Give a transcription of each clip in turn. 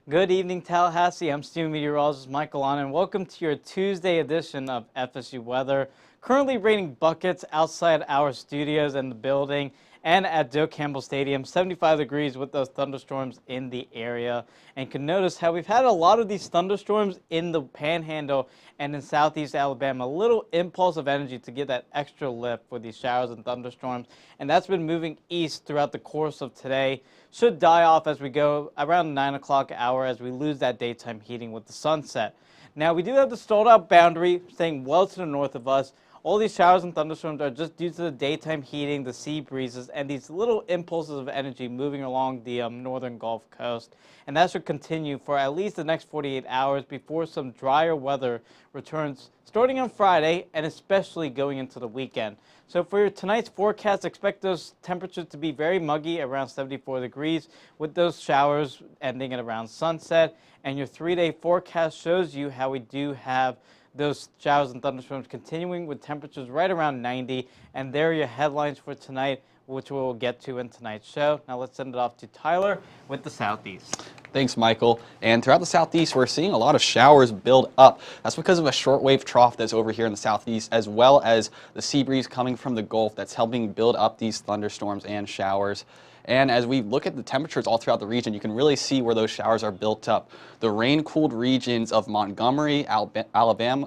Good evening, Tallahassee. I'm student meteorologist Michael on, and welcome to your Tuesday edition of FSU Weather. Currently raining buckets outside our studios and the building and at Joe Campbell Stadium, 75 degrees with those thunderstorms in the area. And you can notice how we've had a lot of these thunderstorms in the Panhandle and in southeast Alabama. A little impulse of energy to get that extra lift for these showers and thunderstorms. And that's been moving east throughout the course of today. Should die off as we go around 9 o'clock hour as we lose that daytime heating with the sunset. Now, we do have the stalled out boundary staying well to the north of us. All these showers and thunderstorms are just due to the daytime heating, the sea breezes, and these little impulses of energy moving along the northern Gulf Coast. And that should continue for at least the next 48 hours before some drier weather returns starting on Friday and especially going into the weekend. So for tonight's forecast, expect those temperatures to be very muggy, around 74 degrees, with those showers ending at around sunset. And your 3-day forecast shows you how we do have those showers and thunderstorms continuing with temperatures right around 90. And there are your headlines for tonight, which we'll get to in tonight's show. Now let's send it off to Tyler with the Southeast. Thanks, Michael. And throughout the southeast, we're seeing a lot of showers build up. That's because of a shortwave trough that's over here in the southeast, as well as the sea breeze coming from the Gulf that's helping build up these thunderstorms and showers. And as we look at the temperatures all throughout the region, you can really see where those showers are built up. The rain-cooled regions of Montgomery, Atlanta,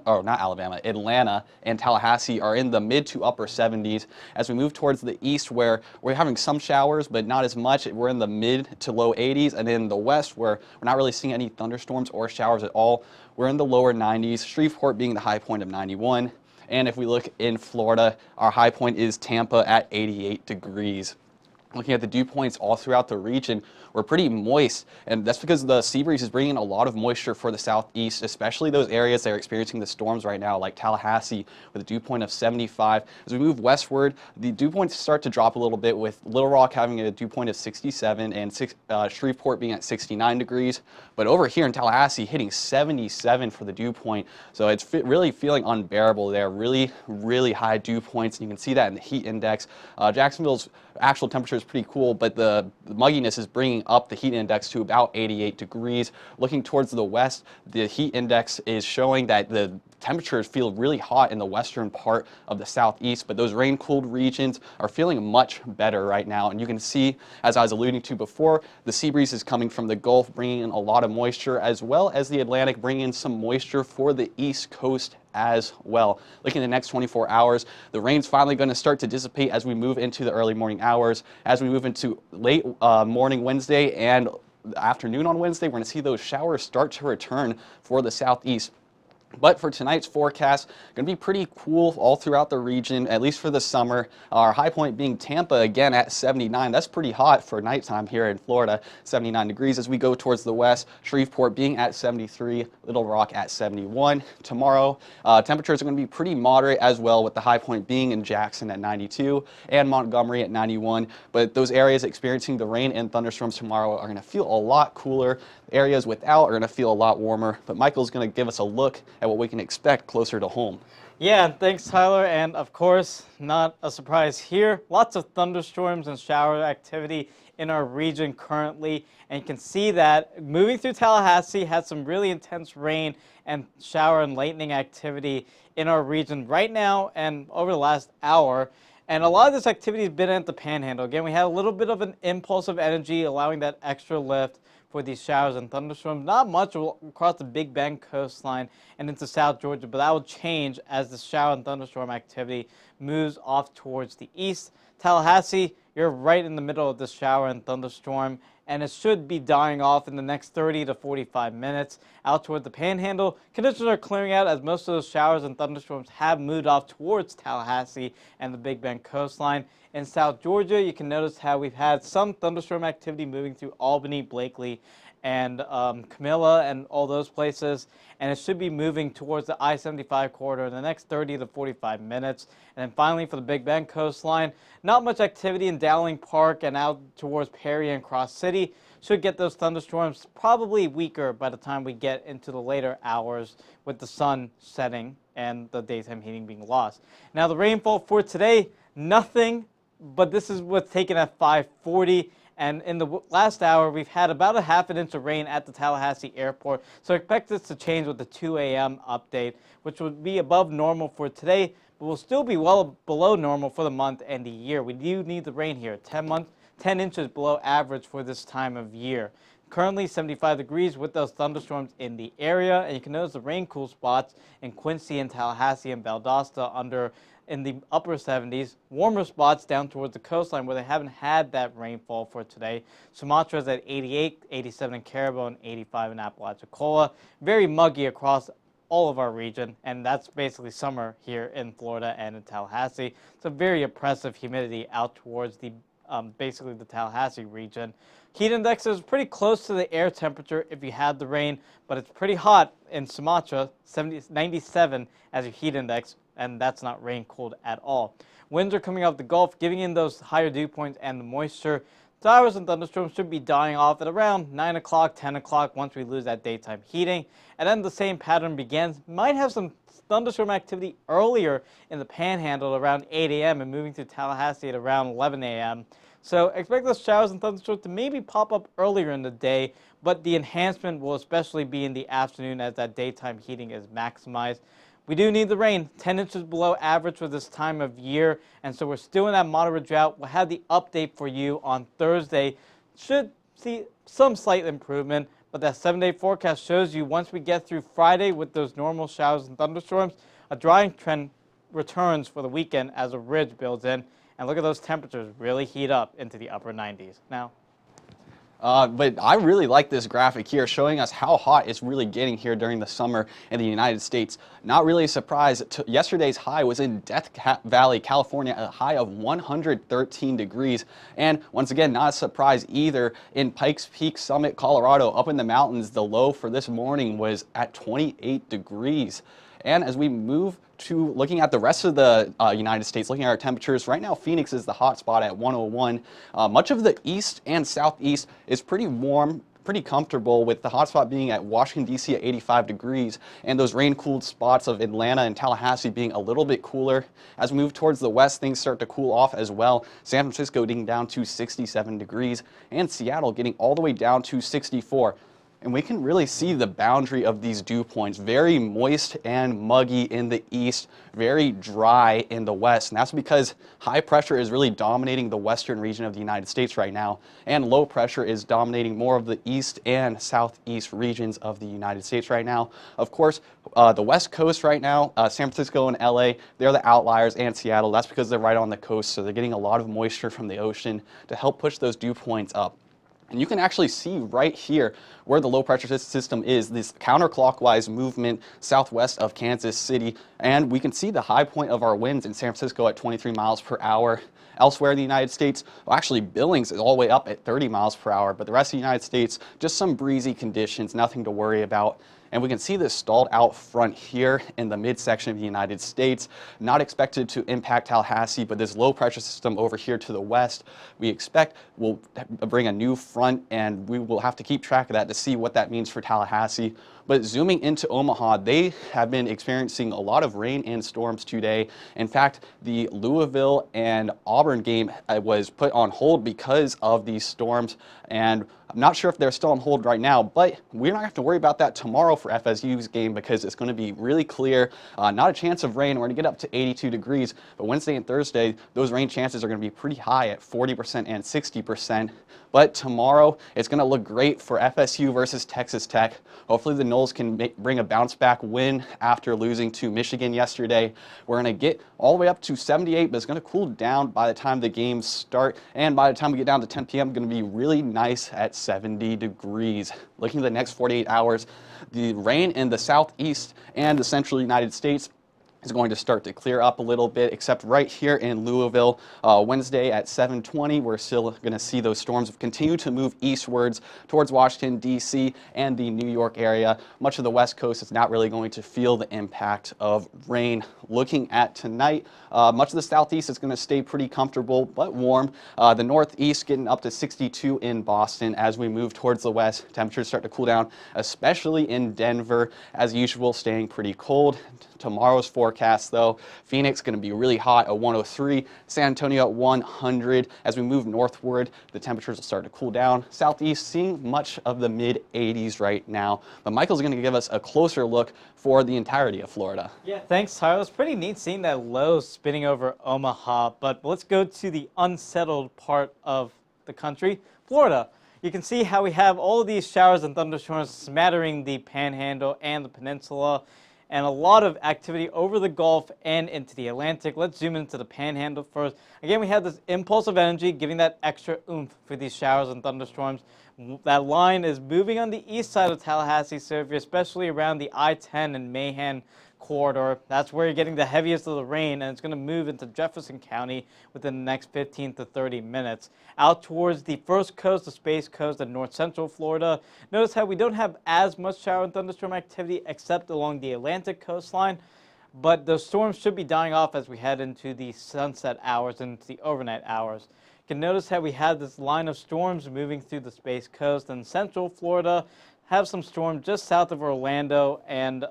and Tallahassee are in the mid to upper 70s. As we move towards the east, where we're having some showers, but not as much, we're in the mid to low 80s. And in the west, where we're not really seeing any thunderstorms or showers at all, we're in the lower 90s, Shreveport being the high point of 91. And if we look in Florida, our high point is Tampa at 88 degrees. Looking at the dew points all throughout the region, we're pretty moist, and that's because the sea breeze is bringing a lot of moisture for the southeast, especially those areas that are experiencing the storms right now, like Tallahassee with a dew point of 75. As we move westward, the dew points start to drop a little bit, with Little Rock having a dew point of 67 and Shreveport being at 69 degrees. But over here in Tallahassee, hitting 77 for the dew point, so it's really feeling unbearable there. Really, really high dew points, and you can see that in the heat index. Jacksonville's actual temperature is pretty cool, but the mugginess is bringing up the heat index to about 88 degrees. Looking towards the west, the heat index is showing that the temperatures feel really hot in the western part of the southeast, but those rain-cooled regions are feeling much better right now. And you can see, as I was alluding to before, the sea breeze is coming from the Gulf, bringing in a lot of moisture, as well as the Atlantic, bringing in some moisture for the East Coast as well. Looking at the next 24 hours, the rain's finally going to start to dissipate as we move into the early morning hours. As we move into late morning Wednesday and afternoon on Wednesday, we're going to see those showers start to return for the southeast. But for tonight's forecast, going to be pretty cool all throughout the region, at least for the summer. Our high point being Tampa again at 79. That's pretty hot for nighttime here in Florida, 79 degrees. As we go towards the west, Shreveport being at 73, Little Rock at 71. Tomorrow, temperatures are going to be pretty moderate as well, with the high point being in Jackson at 92 and Montgomery at 91. But those areas experiencing the rain and thunderstorms tomorrow are going to feel a lot cooler. Areas without are going to feel a lot warmer. But Michael's going to give us a look at what we can expect closer to home. Yeah, thanks, Tyler. And of course, not a surprise here. Lots of thunderstorms and shower activity in our region currently. And you can see that moving through Tallahassee had some really intense rain and shower and lightning activity in our region right now and over the last hour. And a lot of this activity has been at the Panhandle. Again, we had a little bit of an impulse of energy, allowing that extra lift for these showers and thunderstorms. Not much across the Big Bend coastline and into South Georgia, but that will change as the shower and thunderstorm activity moves off towards the east. Tallahassee, you're right in the middle of this shower and thunderstorm, and it should be dying off in the next 30 to 45 minutes. Out toward the Panhandle, conditions are clearing out as most of those showers and thunderstorms have moved off towards Tallahassee and the Big Bend coastline. In South Georgia, you can notice how we've had some thunderstorm activity moving through Albany, Blakely, and Camilla and all those places, and it should be moving towards the I-75 corridor in the next 30 to 45 minutes. And then finally, for the Big Bend coastline, not much activity in Dowling Park and out towards Perry and Cross City. Should get those thunderstorms probably weaker by the time we get into the later hours with the sun setting and the daytime heating being lost. Now, the rainfall for today, nothing, but this is what's taken at 5:40. And in the last hour, we've had about a half an inch of rain at the Tallahassee airport. So expect this to change with the 2 a.m. update, which would be above normal for today, but will still be well below normal for the month and the year. We do need the rain here, 10 inches below average for this time of year. Currently 75 degrees with those thunderstorms in the area, and you can notice the rain cool spots in Quincy and Tallahassee and Valdosta in the upper 70s. Warmer spots down towards the coastline where they haven't had that rainfall for today. Sumatra's at 88, 87 in Caribou, and 85 in Apalachicola. Very muggy across all of our region, and that's basically summer here in Florida and in Tallahassee. It's a very oppressive humidity out towards the basically the Tallahassee region. Heat index is pretty close to the air temperature if you had the rain, but it's pretty hot in Sumatra, 97 as your heat index, and that's not rain cooled at all. Winds are coming off the Gulf, giving in those higher dew points and the moisture. Showers and thunderstorms should be dying off at around 9 o'clock, 10 o'clock once we lose that daytime heating. And then the same pattern begins. Might have some thunderstorm activity earlier in the panhandle around 8 a.m. and moving to Tallahassee at around 11 a.m. So expect those showers and thunderstorms to maybe pop up earlier in the day, but the enhancement will especially be in the afternoon as that daytime heating is maximized. We do need the rain, 10 inches below average for this time of year, and so we're still in that moderate drought. We'll have the update for you on Thursday. Should see some slight improvement, but that 7-day forecast shows you once we get through Friday with those normal showers and thunderstorms, a drying trend returns for the weekend as a ridge builds in. And look at those temperatures really heat up into the upper 90s. Now, but I really like this graphic here showing us how hot it's really getting here during the summer in the United States. Not really a surprise. Yesterday's high was in Death Valley, California, a high of 113 degrees. And once again, not a surprise either. In Pikes Peak Summit, Colorado, up in the mountains, the low for this morning was at 28 degrees. And as we move to looking at the rest of the United States, looking at our temperatures, right now Phoenix is the hot spot at 101. Much of the east and southeast is pretty warm, pretty comfortable, with the hot spot being at Washington, D.C. at 85 degrees, and those rain-cooled spots of Atlanta and Tallahassee being a little bit cooler. As we move towards the west, things start to cool off as well. San Francisco getting down to 67 degrees, and Seattle getting all the way down to 64. And we can really see the boundary of these dew points. Very moist and muggy in the east, very dry in the west. And that's because high pressure is really dominating the western region of the United States right now, and low pressure is dominating more of the east and southeast regions of the United States right now. Of course, the west coast right now, San Francisco and LA, they're the outliers, and Seattle. That's because they're right on the coast, so they're getting a lot of moisture from the ocean to help push those dew points up. And you can actually see right here where the low pressure system is, this counterclockwise movement southwest of Kansas City. And we can see the high point of our winds in San Francisco at 23 miles per hour. Elsewhere in the United States, well, actually Billings is all the way up at 30 miles per hour, but the rest of the United States, just some breezy conditions, nothing to worry about. And we can see this stalled out front here in the midsection of the United States. Not expected to impact Tallahassee, but this low pressure system over here to the west, we expect will bring a new front, and we will have to keep track of that to see what that means for Tallahassee. But zooming into Omaha, they have been experiencing a lot of rain and storms today. In fact, the Louisville and Auburn game was put on hold because of these storms, and I'm not sure if they're still on hold right now, but we're not going to have to worry about that tomorrow for FSU's game because it's going to be really clear, not a chance of rain. We're going to get up to 82 degrees, but Wednesday and Thursday, those rain chances are going to be pretty high at 40% and 60%. But tomorrow, it's going to look great for FSU versus Texas Tech. Hopefully the Noles can bring a bounce-back win after losing to Michigan yesterday. We're going to get all the way up to 78, but it's going to cool down by the time the games start. And by the time we get down to 10 p.m., it's going to be really nice at 70 degrees. Looking at the next 48 hours, the rain in the southeast and the central United States is going to start to clear up a little bit, except right here in Louisville, Wednesday at 7:20, we're still going to see those storms continue to move eastwards towards Washington, D.C. and the New York area. Much of the west coast is not really going to feel the impact of rain. Looking at tonight, much of the southeast is going to stay pretty comfortable but warm. The northeast getting up to 62 in Boston. As we move towards the west, temperatures start to cool down, especially in Denver, as usual, staying pretty cold. Tomorrow's forecast forecast, though. Phoenix going to be really hot at 103, San Antonio at 100. As we move northward, the temperatures will start to cool down. Southeast seeing much of the mid-80s right now. But Michael's going to give us a closer look for the entirety of Florida. Yeah, thanks, Tyler. It's pretty neat seeing that low spinning over Omaha. But let's go to the unsettled part of the country, Florida. You can see how we have all of these showers and thunderstorms smattering the Panhandle and the peninsula, and a lot of activity over the Gulf and into the Atlantic. Let's zoom into the Panhandle first. Again, we have this impulse of energy giving that extra oomph for these showers and thunderstorms. That line is moving on the east side of Tallahassee, so if you're especially around the I-10 and Mahan corridor, that's where you're getting the heaviest of the rain, and it's going to move into Jefferson County within the next 15 to 30 minutes. Out towards the first coast, the Space Coast, and north central Florida, notice how we don't have as much shower and thunderstorm activity except along the Atlantic coastline, but the storms should be dying off as we head into the sunset hours and into the overnight hours. You can notice how we have this line of storms moving through the Space Coast, and central Florida have some storms just south of Orlando and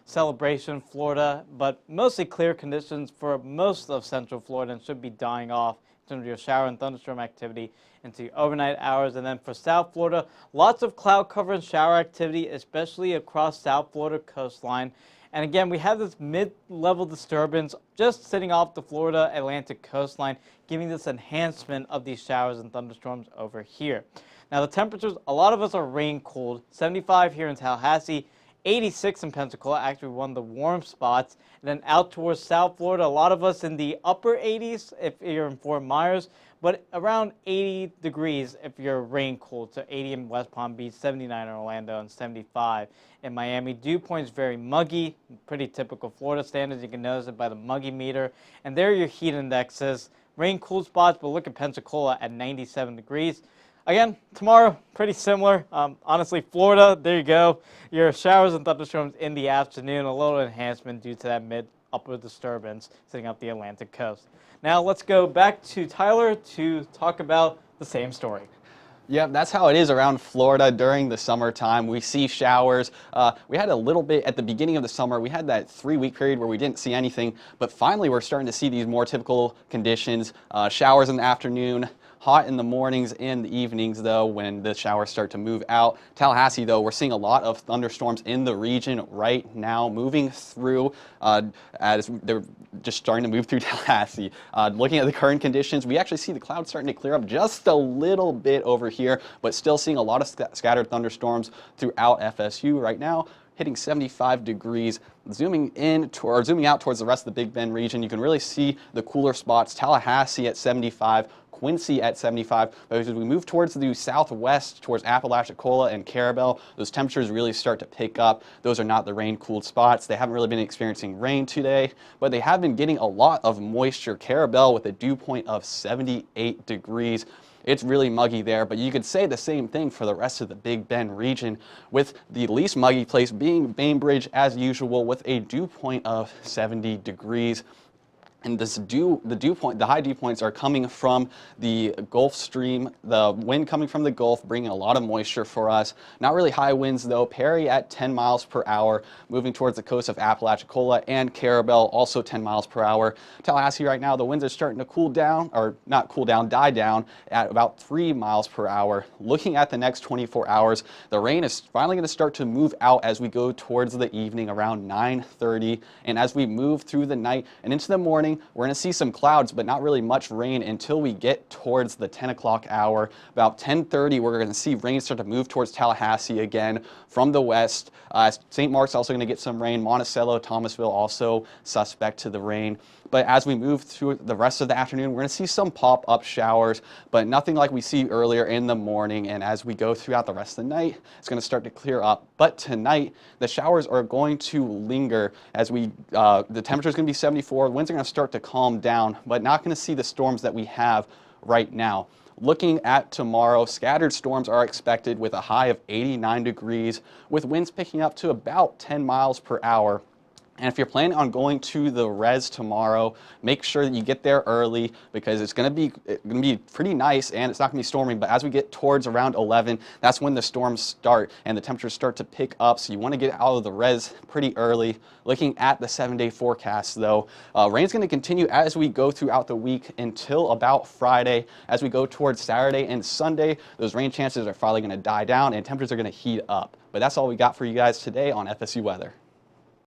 Celebration, Florida, but mostly clear conditions for most of central Florida and should be dying off in terms of your shower and thunderstorm activity into the overnight hours. And then for South Florida, lots of cloud cover and shower activity, especially across South Florida coastline. And again, we have this mid-level disturbance just sitting off the Florida Atlantic coastline, giving this enhancement of these showers and thunderstorms over here. Now the temperatures, a lot of us are rain cooled, 75 here in Tallahassee, 86 in Pensacola, actually one of the warm spots. And then out towards South Florida, a lot of us in the upper 80s if you're in Fort Myers, but around 80 degrees if you're rain cooled. So 80 in West Palm Beach, 79 in Orlando, and 75 in Miami. Dew point's very muggy, pretty typical Florida standards. You can notice it by the muggy meter. And there are your heat indexes. Rain cooled spots, but look at Pensacola at 97 degrees. Again, tomorrow, pretty similar. Honestly, Florida, there you go. Your showers and thunderstorms in the afternoon, a little enhancement due to that mid-upper disturbance sitting up the Atlantic coast. Now let's go back to Tyler to talk about the same story. Yeah, that's how it is around Florida during the summertime. We see showers. We had a little bit at the beginning of the summer. We had that 3-week period where we didn't see anything, but finally we're starting to see these more typical conditions. Showers in the afternoon, hot in the mornings and the evenings, though, when the showers start to move out. Tallahassee, though, we're seeing a lot of thunderstorms in the region right now, moving through as they're just starting to move through Tallahassee. Looking at the current conditions, we actually see the clouds starting to clear up just a little bit over here, but still seeing a lot of scattered thunderstorms throughout FSU right now, hitting 75 degrees. Zooming out towards the rest of the Big Bend region, you can really see the cooler spots. Tallahassee at 75, Quincy at 75. But as we move towards the southwest, towards Apalachicola and Carabel, those temperatures really start to pick up. Those are not the rain-cooled spots. They haven't really been experiencing rain today, but they have been getting a lot of moisture. Carabel with a dew point of 78 degrees. It's really muggy there, but you could say the same thing for the rest of the Big Bend region, with the least muggy place being Bainbridge as usual with a dew point of 70 degrees. And the high dew points are coming from the Gulf Stream, the wind coming from the Gulf, bringing a lot of moisture for us. Not really high winds, though. Perry at 10 miles per hour, moving towards the coast of Apalachicola, and Carabel also 10 miles per hour. Tallahassee right now, the winds are starting to cool down, or not cool down, die down at about 3 miles per hour. Looking at the next 24 hours, the rain is finally going to start to move out as we go towards the evening around 9:30. And as we move through the night and into the morning, we're going to see some clouds, but not really much rain until we get towards the 10 o'clock hour. About 10:30, we're going to see rain start to move towards Tallahassee again from the west. St. Mark's also going to get some rain. Monticello, Thomasville also suspect to the rain. But as we move through the rest of the afternoon, we're going to see some pop-up showers, but nothing like we see earlier in the morning. And as we go throughout the rest of the night, it's going to start to clear up. But tonight, the showers are going to linger as the temperature is going to be 74. Winds are going to start to calm down, but not going to see the storms that we have right now. Looking at tomorrow, scattered storms are expected with a high of 89 degrees, with winds picking up to about 10 miles per hour. And if you're planning on going to the res tomorrow, make sure that you get there early because it's going to be pretty nice and it's not going to be storming. But as we get towards around 11, that's when the storms start and the temperatures start to pick up. So you want to get out of the res pretty early. Looking at the 7-day forecast, though, rain's going to continue as we go throughout the week until about Friday. As we go towards Saturday and Sunday, those rain chances are finally going to die down and temperatures are going to heat up. But that's all we got for you guys today on FSU weather.